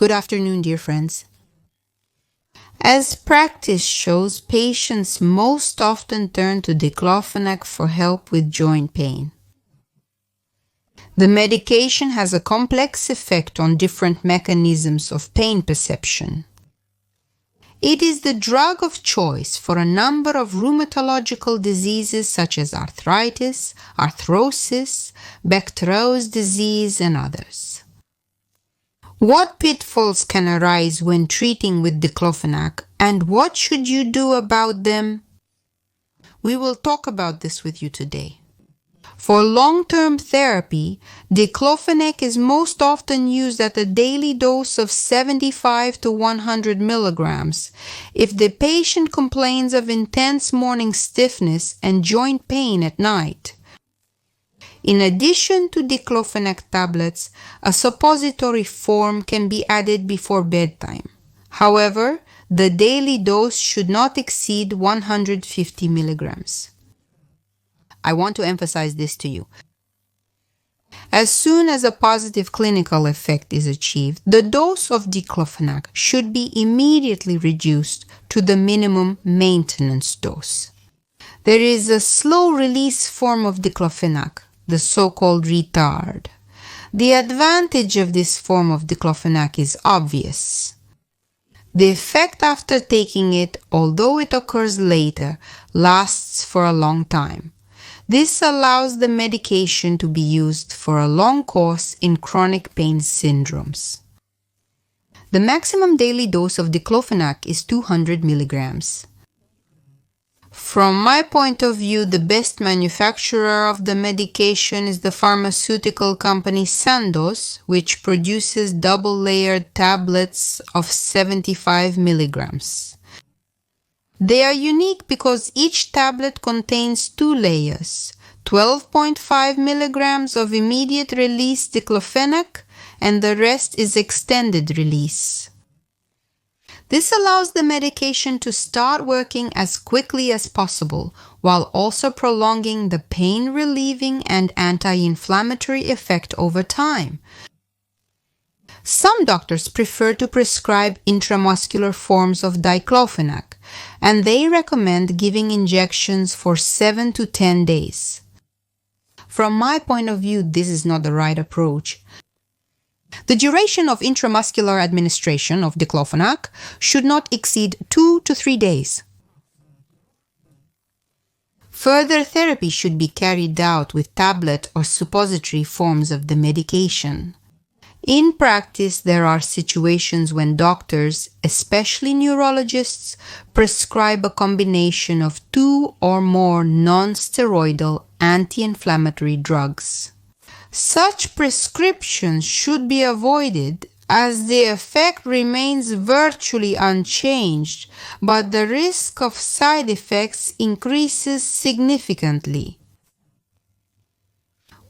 Good afternoon, dear friends. As practice shows, patients most often turn to Diclofenac for help with joint pain. The medication has a complex effect on different mechanisms of pain perception. It is the drug of choice for a number of rheumatological diseases such as arthritis, arthrosis, Bechtereau's disease, and others. What pitfalls can arise when treating with Diclofenac, and what should you do about them? We will talk about this with you today. For long-term therapy, Diclofenac is most often used at a daily dose of 75 to 100 milligrams if the patient complains of intense morning stiffness and joint pain at night. In addition to Diclofenac tablets, a suppository form can be added before bedtime. However, the daily dose should not exceed 150 milligrams. I want to emphasize this to you. As soon as a positive clinical effect is achieved, the dose of Diclofenac should be immediately reduced to the minimum maintenance dose. There is a slow-release form of Diclofenac, the so-called retard. The advantage of this form of Diclofenac is obvious. The effect after taking it, although it occurs later, lasts for a long time. This allows the medication to be used for a long course in chronic pain syndromes. The maximum daily dose of Diclofenac is 200 milligrams. From my point of view, the best manufacturer of the medication is the pharmaceutical company Sandoz, which produces double-layered tablets of 75 milligrams. They are unique because each tablet contains 2 layers, 12.5 milligrams of immediate release Diclofenac, and the rest is extended release. This allows the medication to start working as quickly as possible, while also prolonging the pain-relieving and anti-inflammatory effect over time. Some doctors prefer to prescribe intramuscular forms of Diclofenac, and they recommend giving injections for 7 to 10 days. From my point of view, this is not the right approach. The duration of intramuscular administration of Diclofenac should not exceed 2 to 3 days. Further therapy should be carried out with tablet or suppository forms of the medication. In practice, there are situations when doctors, especially neurologists, prescribe a combination of 2 or more non-steroidal anti-inflammatory drugs. Such prescriptions should be avoided as the effect remains virtually unchanged, but the risk of side effects increases significantly.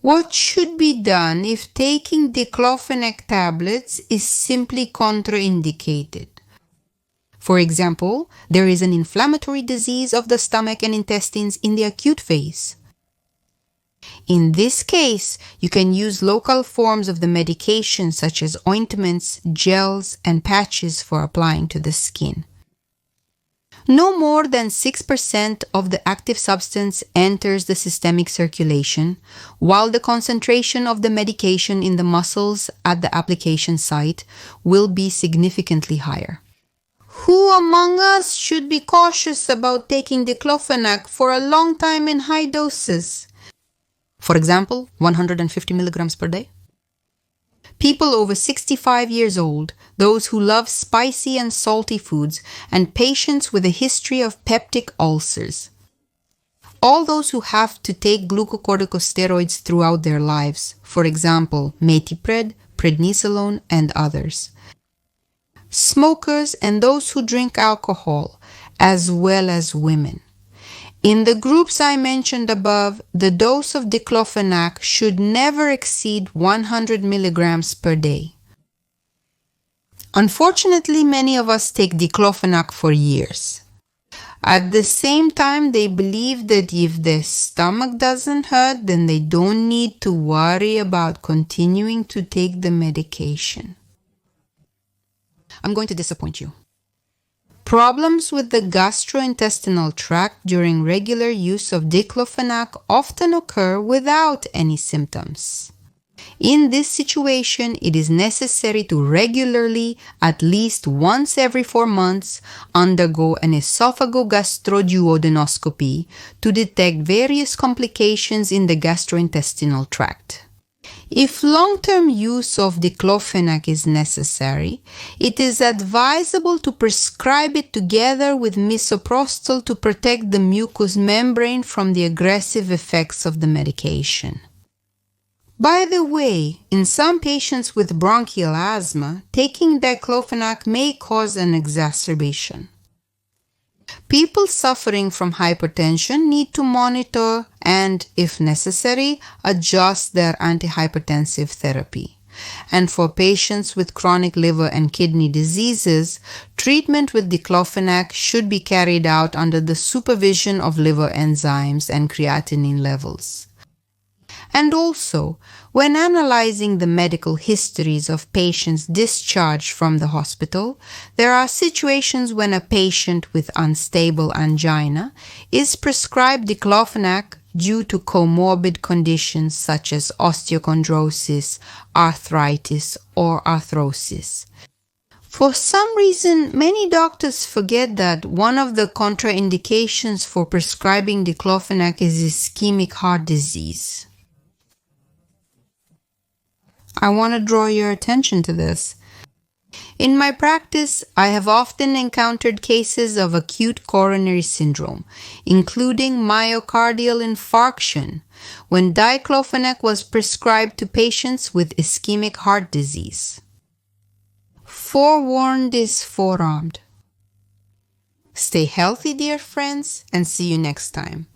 What should be done if taking Diclofenac tablets is simply contraindicated? For example, there is an inflammatory disease of the stomach and intestines in the acute phase. In this case, you can use local forms of the medication such as ointments, gels, and patches for applying to the skin. No more than 6% of the active substance enters the systemic circulation, while the concentration of the medication in the muscles at the application site will be significantly higher. Who among us should be cautious about taking Diclofenac for a long time in high doses? For example, 150 milligrams per day? People over 65 years old, those who love spicy and salty foods, and patients with a history of peptic ulcers. All those who have to take glucocorticosteroids throughout their lives, for example, Metipred, prednisolone, and others. Smokers and those who drink alcohol, as well as women. In the groups I mentioned above, the dose of Diclofenac should never exceed 100 milligrams per day. Unfortunately, many of us take Diclofenac for years. At the same time, they believe that if their stomach doesn't hurt, then they don't need to worry about continuing to take the medication. I'm going to disappoint you. Problems with the gastrointestinal tract during regular use of diclofenac often occur without any symptoms. In this situation, it is necessary to regularly, at least once every 4 months, undergo an esophagogastroduodenoscopy to detect various complications in the gastrointestinal tract. If long-term use of diclofenac is necessary, it is advisable to prescribe it together with misoprostol to protect the mucous membrane from the aggressive effects of the medication. By the way, in some patients with bronchial asthma, taking diclofenac may cause an exacerbation. People suffering from hypertension need to monitor and, if necessary, adjust their antihypertensive therapy. And for patients with chronic liver and kidney diseases, treatment with diclofenac should be carried out under the supervision of liver enzymes and creatinine levels. And also, when analyzing the medical histories of patients discharged from the hospital, there are situations when a patient with unstable angina is prescribed diclofenac due to comorbid conditions such as osteochondrosis, arthritis, or arthrosis. For some reason, many doctors forget that one of the contraindications for prescribing diclofenac is ischemic heart disease. I want to draw your attention to this. In my practice, I have often encountered cases of acute coronary syndrome, including myocardial infarction, when diclofenac was prescribed to patients with ischemic heart disease. Forewarned is forearmed. Stay healthy, dear friends, and see you next time.